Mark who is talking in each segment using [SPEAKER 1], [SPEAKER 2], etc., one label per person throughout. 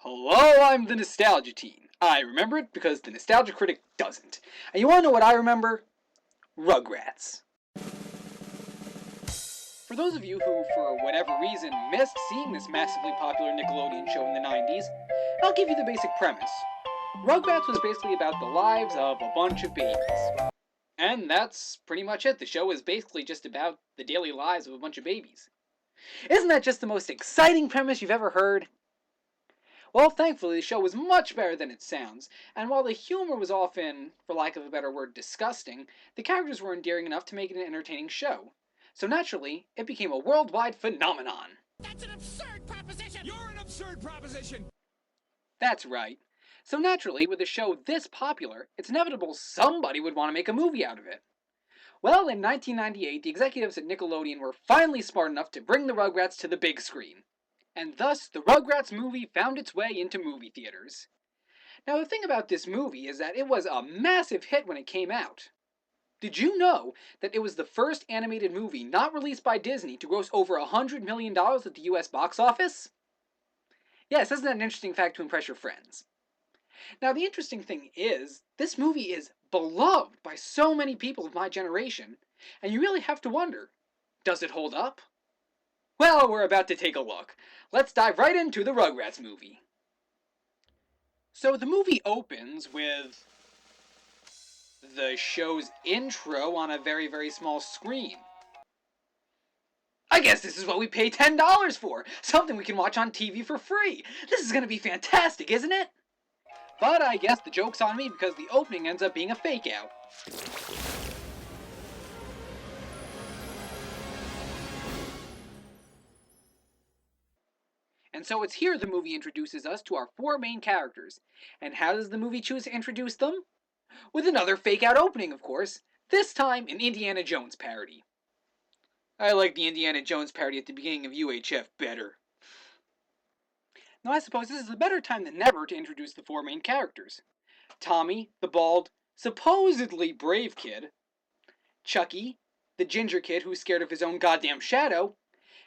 [SPEAKER 1] Hello, I'm the Nostalgia Teen. I remember it because the Nostalgia Critic doesn't. And you wanna know what I remember? Rugrats. For those of you who, for whatever reason, missed seeing this massively popular Nickelodeon show in the 90s, I'll give you the basic premise. Rugrats was basically about the lives of a bunch of babies. And that's pretty much it. The show is basically just about the daily lives of a bunch of babies. Isn't that just the most exciting premise you've ever heard? Well, thankfully, the show was much better than it sounds, and while the humor was often, for lack of a better word, disgusting, the characters were endearing enough to make it an entertaining show. So naturally, it became a worldwide phenomenon.
[SPEAKER 2] That's an absurd proposition! You're an absurd proposition!
[SPEAKER 1] That's right. So naturally, with a show this popular, it's inevitable somebody would want to make a movie out of it. Well, in 1998, the executives at Nickelodeon were finally smart enough to bring the Rugrats to the big screen. And thus, the Rugrats movie found its way into movie theaters. Now, the thing about this movie is that it was a massive hit when it came out. Did you know that it was the first animated movie not released by Disney to gross over $100 million at the US box office? Yes, isn't that an interesting fact to impress your friends? Now, the interesting thing is, this movie is beloved by so many people of my generation, and you really have to wonder, does it hold up? Well, we're about to take a look. Let's dive right into the Rugrats movie. So the movie opens with the show's intro on a very, very small screen. I guess this is what we pay $10 for! Something we can watch on TV for free! This is gonna be fantastic, isn't it? But I guess the joke's on me because the opening ends up being a fake-out. And so it's here the movie introduces us to our four main characters. And how does the movie choose to introduce them? With another fake-out opening, of course. This time, an Indiana Jones parody. I like the Indiana Jones parody at the beginning of UHF better. Now I suppose this is a better time than ever to introduce the four main characters. Tommy, the bald, supposedly brave kid. Chucky, the ginger kid who's scared of his own goddamn shadow.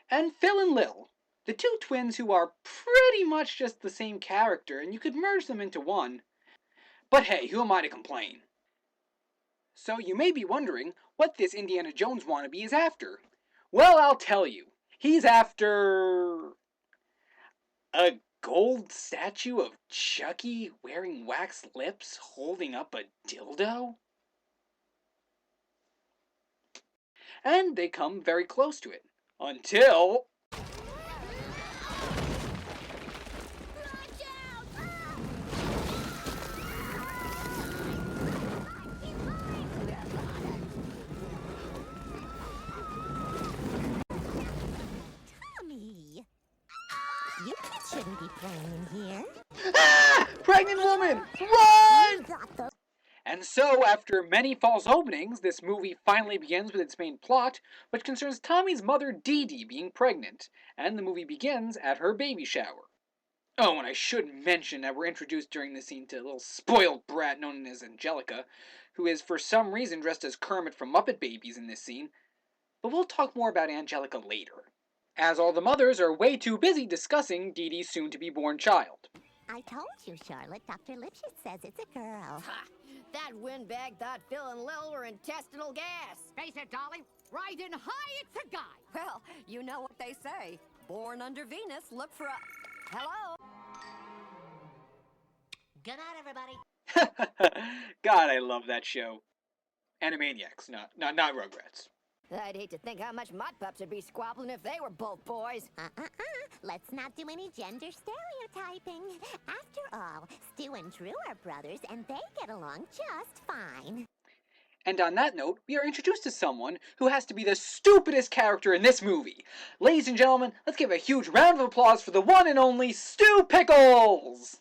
[SPEAKER 1] And Phil and Lil, the two twins who are pretty much just the same character, and you could merge them into one. But hey, who am I to complain? So you may be wondering what this Indiana Jones wannabe is after. Well, I'll tell you. He's after a gold statue of Chucky wearing wax lips holding up a dildo? And they come very close to it. Until...
[SPEAKER 3] You shouldn't be playing in here.
[SPEAKER 1] Ah! Pregnant woman! Run! And so, after many false openings, this movie finally begins with its main plot, which concerns Tommy's mother Dee Dee being pregnant, and the movie begins at her baby shower. Oh, and I should mention that we're introduced during this scene to a little spoiled brat known as Angelica, who is for some reason dressed as Kermit from Muppet Babies in this scene, but we'll talk more about Angelica later, as all the mothers are way too busy discussing Dee Dee's soon-to-be-born child.
[SPEAKER 3] I told you, Charlotte. Dr. Lipschitz says it's a girl.
[SPEAKER 4] Ha! That windbag thought Phil and Lil were intestinal gas.
[SPEAKER 5] Face it, Dolly. Riding high, it's a guy.
[SPEAKER 4] Well, you know what they say. Born under Venus, look for a... Hello?
[SPEAKER 5] Good night, everybody.
[SPEAKER 1] God, I love that show. Animaniacs, not Rugrats.
[SPEAKER 4] I'd hate to think how much Mutt Pups would be squabbling if they were both boys.
[SPEAKER 3] Let's not do any gender stereotyping. After all, Stu and Drew are brothers, and they get along just fine.
[SPEAKER 1] And on that note, we are introduced to someone who has to be the stupidest character in this movie. Ladies and gentlemen, let's give a huge round of applause for the one and only Stu Pickles!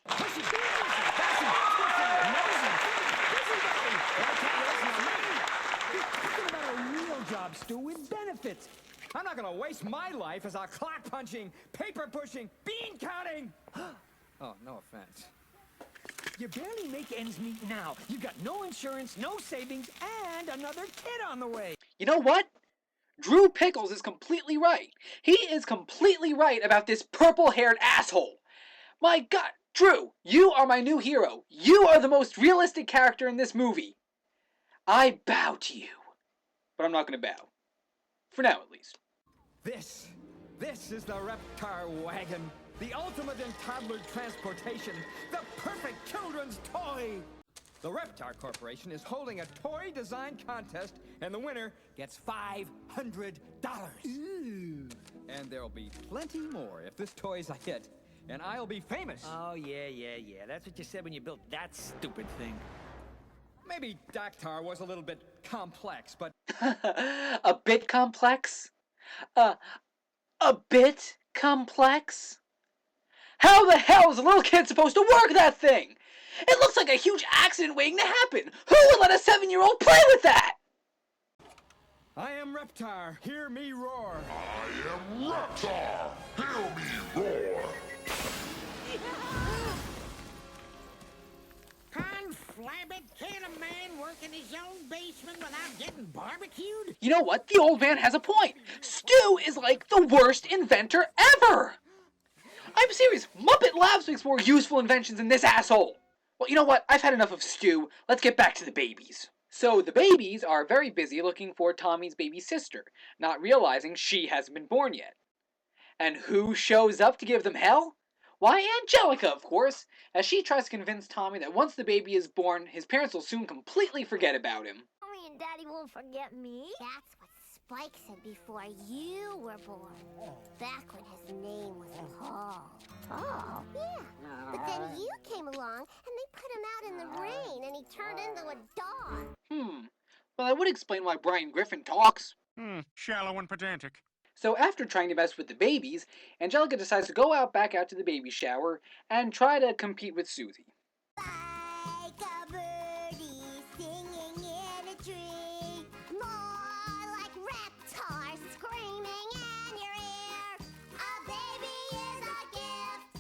[SPEAKER 2] Stu, with benefits. I'm not gonna waste my life as a clock punching, paper pushing, bean counting. Oh, no offense. You barely make ends meet now. You got no insurance, no savings, and another kid on the way.
[SPEAKER 1] You know what? Drew Pickles is completely right. He is completely right about this purple-haired asshole. My God, Drew, you are my new hero. You are the most realistic character in this movie. I bow to you. But I'm not going to bow. For now, at least.
[SPEAKER 2] This is the Reptar wagon. The ultimate in toddler transportation. The perfect children's toy. The Reptar Corporation is holding a toy design contest, and the winner gets $500. Ooh. And there'll be plenty more if this toy's a hit. And I'll be famous.
[SPEAKER 6] Oh, yeah. That's what you said when you built that stupid thing.
[SPEAKER 2] Maybe Dactar was a little bit complex, but...
[SPEAKER 1] A bit complex? A bit complex? How the hell is a little kid supposed to work that thing? It looks like a huge accident waiting to happen. Who would let a 7-year-old play with that?
[SPEAKER 2] I am Reptar. Hear me roar.
[SPEAKER 7] I am Reptar. Hear me roar.
[SPEAKER 5] Conflabbit, can a man work in his own basement without getting barbecued?
[SPEAKER 1] You know what? The old man has a point. Stu is like the worst inventor ever. I'm serious. Muppet Labs makes more useful inventions than this asshole. Well, you know what? I've had enough of Stu. Let's get back to the babies. So the babies are very busy looking for Tommy's baby sister, not realizing she hasn't been born yet. And who shows up to give them hell? Why, Angelica, of course, as she tries to convince Tommy that once the baby is born, his parents will soon completely forget about him.
[SPEAKER 3] Mommy and Daddy won't forget me. That's what Spike said before you were born. Back when his name was Paul. Paul? Yeah. But then you came along and they put him out in the rain and he turned into a dog.
[SPEAKER 1] Well, that would explain why Brian Griffin talks.
[SPEAKER 7] Shallow and pedantic.
[SPEAKER 1] So after trying to mess with the babies, Angelica decides to go back out to the baby shower and try to compete with Susie.
[SPEAKER 3] Like a birdie singing in a tree. More like reptiles screaming in your ear. A baby is a gift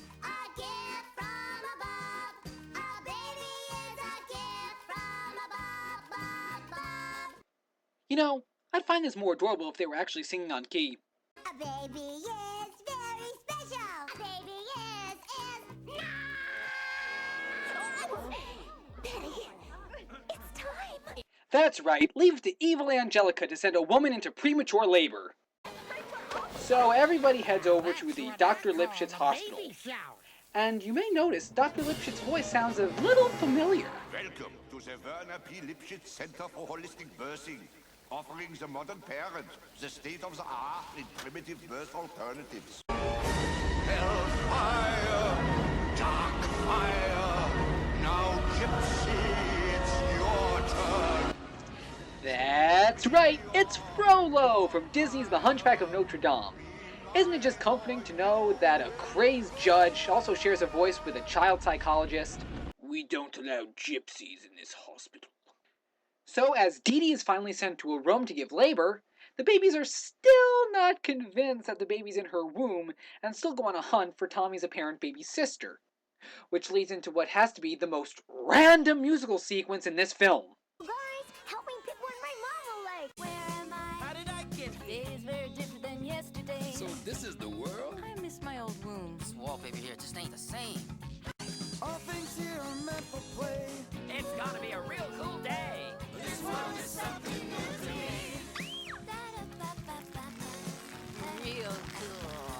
[SPEAKER 3] from above. A baby is a gift from above.
[SPEAKER 1] You know, I'd find this more adorable if they were actually singing on key.
[SPEAKER 3] A baby is very special. A baby is Betty, it's time.
[SPEAKER 1] That's right, leave it to evil Angelica to send a woman into premature labor. So everybody heads over to the Dr. Lipschitz hospital. And you may notice Dr. Lipschitz's voice sounds a little familiar.
[SPEAKER 8] Welcome to the Werner P. Lipschitz Center for Holistic Birthing, offering the modern parent the state-of-the-art in primitive birth alternatives. Hellfire, dark fire, now Gypsy, it's your turn.
[SPEAKER 1] That's right, it's Frollo from Disney's The Hunchback of Notre Dame. Isn't it just comforting to know that a crazed judge also shares a voice with a child psychologist? We don't allow gypsies in this hospital. So as Dee Dee is finally sent to a room to give labor, the babies are still not convinced that the baby's in her womb and still go on a hunt for Tommy's apparent baby sister, which leads into what has to be the most random musical sequence in this film.
[SPEAKER 3] Guys, help me pick one my mama likes. Where am I?
[SPEAKER 4] How did I get here? Days very different than yesterday.
[SPEAKER 6] So this is the world?
[SPEAKER 4] I miss my old womb.
[SPEAKER 9] This wallpaper here just ain't the same.
[SPEAKER 2] All things here are meant for play.
[SPEAKER 6] It's gonna be a real cool day.
[SPEAKER 2] This world is something new to me.
[SPEAKER 4] Real cool.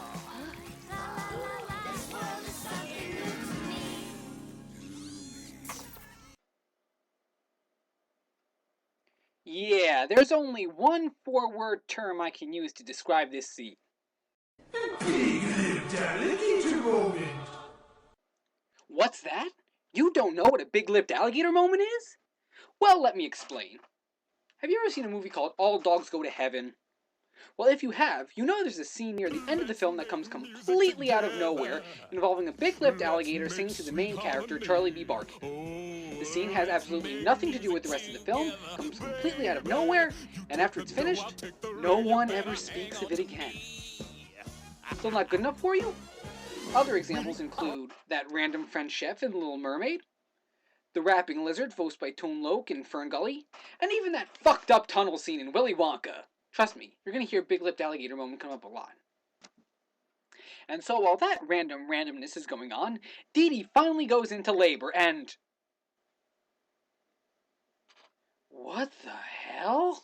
[SPEAKER 2] This world is something new to me.
[SPEAKER 1] Yeah, there's only one 4-word term I can use to describe this scene.
[SPEAKER 10] Big-lipped alligator moment.
[SPEAKER 1] What's that? You don't know what a big-lipped alligator moment is? Well, let me explain. Have you ever seen a movie called All Dogs Go to Heaven? Well, if you have, you know there's a scene near the end of the film that comes completely out of nowhere, involving a big-lipped alligator singing to the main character, Charlie B. Barkley. The scene has absolutely nothing to do with the rest of the film, comes completely out of nowhere, and after it's finished, no one ever speaks of it again. Still not good enough for you? Other examples include that random French chef in The Little Mermaid, the rapping lizard voiced by Tone Loc in Fern Gully, and even that fucked up tunnel scene in Willy Wonka. Trust me, you're gonna hear big-lipped alligator moment come up a lot. And so while that randomness is going on, Dee Dee finally goes into labor and... What the hell?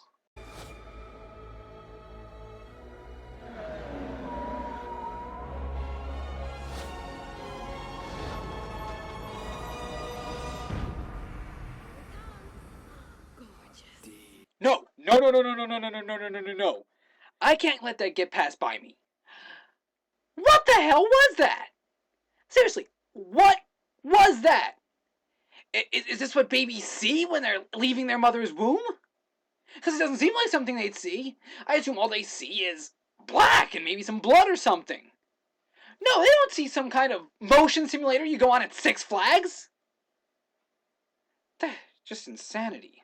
[SPEAKER 1] No! No, no, no, no, no, no, no, no, no, no, no, no, no. I can't let that get passed by me. What the hell was that? Seriously, what was that? Is this what babies see when they're leaving their mother's womb? Because it doesn't seem like something they'd see. I assume all they see is black and maybe some blood or something. No, they don't see some kind of motion simulator you go on at Six Flags. Just insanity.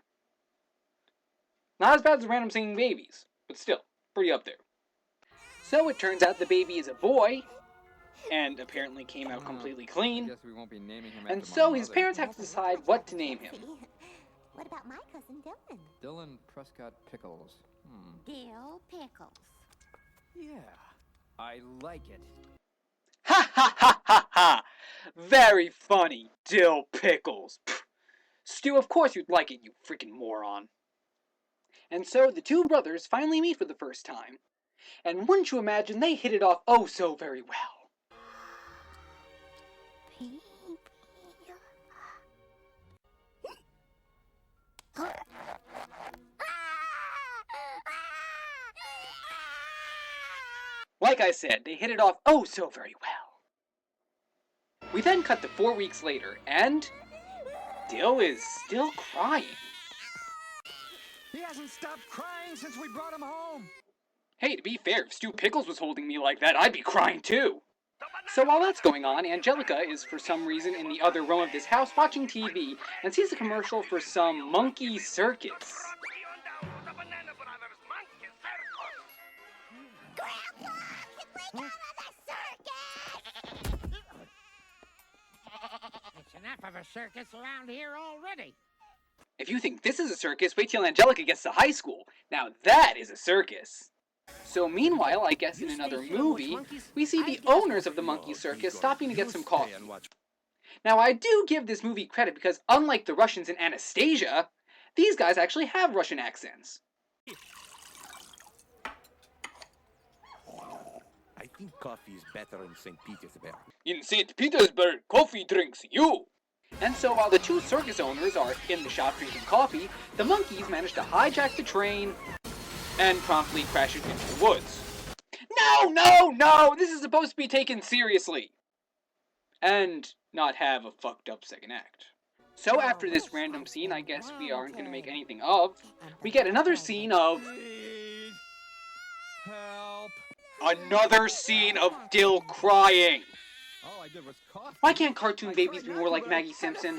[SPEAKER 1] Not as bad as random singing babies, but still, pretty up there. So it turns out the baby is a boy, and apparently came out completely clean.
[SPEAKER 2] Guess we won't be naming him
[SPEAKER 1] And
[SPEAKER 2] after
[SPEAKER 1] so
[SPEAKER 2] my
[SPEAKER 1] his
[SPEAKER 2] mother.
[SPEAKER 1] parents have to decide what to name him.
[SPEAKER 3] What about my cousin Dylan?
[SPEAKER 2] Dylan Prescott Pickles.
[SPEAKER 3] Dill Pickles.
[SPEAKER 2] Yeah, I like it.
[SPEAKER 1] Ha ha ha ha ha! Very funny, Dill Pickles. Pfft. Stu, of course you'd like it, you freaking moron. And so the two brothers finally meet for the first time. And wouldn't you imagine they hit it off oh so very well.
[SPEAKER 3] Baby.
[SPEAKER 1] Like I said, they hit it off oh so very well. We then cut to 4 weeks later, and Dill is still crying.
[SPEAKER 2] He hasn't stopped crying since we brought him home.
[SPEAKER 1] Hey, to be fair, if Stu Pickles was holding me like that, I'd be crying too. So while that's going on, Angelica is for some reason in the other room of this house watching TV and sees a commercial for some monkey circus.
[SPEAKER 5] It's enough of a circus around here already.
[SPEAKER 1] If you think this is a circus, wait till Angelica gets to high school. Now that is a circus. So meanwhile, I guess in another movie, we see the owners of the monkey circus stopping to get some coffee. Now I do give this movie credit because unlike the Russians in Anastasia, these guys actually have Russian accents.
[SPEAKER 11] I think coffee is better in St. Petersburg.
[SPEAKER 1] In St. Petersburg, coffee drinks you! And so while the two circus owners are in the shop drinking coffee, the monkeys manage to hijack the train and promptly crash it into the woods. No, no, no! This is supposed to be taken seriously! And not have a fucked up second act. So after this random scene I guess we aren't going to make anything of, we get another scene of...
[SPEAKER 2] Help.
[SPEAKER 1] Another scene of Dill crying!
[SPEAKER 2] All I did was cough.
[SPEAKER 1] Why can't cartoon babies be more like Maggie Simpson?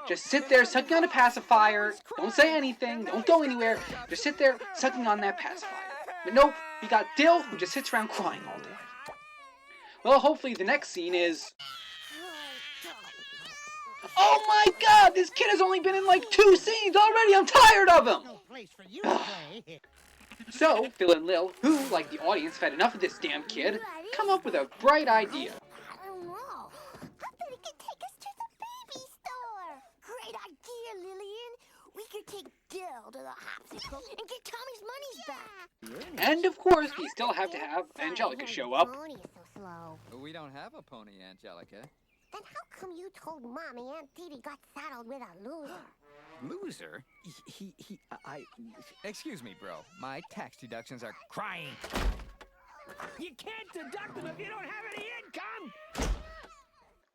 [SPEAKER 1] Just sit there sucking on a pacifier, don't say anything, don't go anywhere, just sit there sucking on that pacifier. But nope, we got Dill who just sits around crying all day. Well, hopefully the next scene is... Oh my god, this kid has only been in like 2 scenes already, I'm tired of him!
[SPEAKER 5] No place for you to play.
[SPEAKER 1] So, Phil and Lil, who, like the audience, have had enough of this damn kid, come up with a bright idea.
[SPEAKER 3] I don't know. I bet he could take us to the baby store. Great idea, Lillian. We could take Dill to the hopsicle and get Tommy's monies back.
[SPEAKER 1] And of course, we still have to have Angelica show up.
[SPEAKER 3] Pony is so slow.
[SPEAKER 2] We don't have a pony, Angelica.
[SPEAKER 3] Then how come you told Mommy Aunt Dee Dee got saddled with a loser?
[SPEAKER 2] Loser? Excuse me, bro. My tax deductions are crying. You can't deduct them if you don't have any income!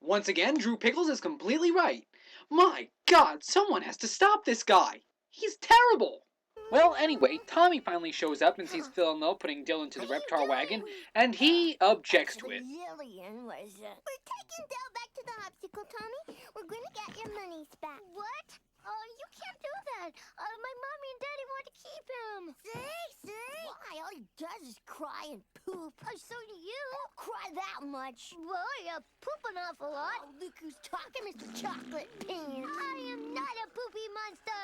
[SPEAKER 1] Once again, Drew Pickles is completely right. My god, someone has to stop this guy. He's terrible. Well, anyway, Tommy finally shows up and sees Phil and Lil putting Dill into the Reptar wagon, and he objects to it.
[SPEAKER 3] Lillian was, We're taking Dill back to the hopsicle, Tommy. We're gonna get your monies back. What? Oh, you can't do that. My mommy and daddy want to keep him. See? Why? All he does is cry and poop. Oh, so do you. Don't cry that much. Well, you poop an awful lot. Oh, look who's talking, Mr. Chocolate Pants. I am not a poopy monster.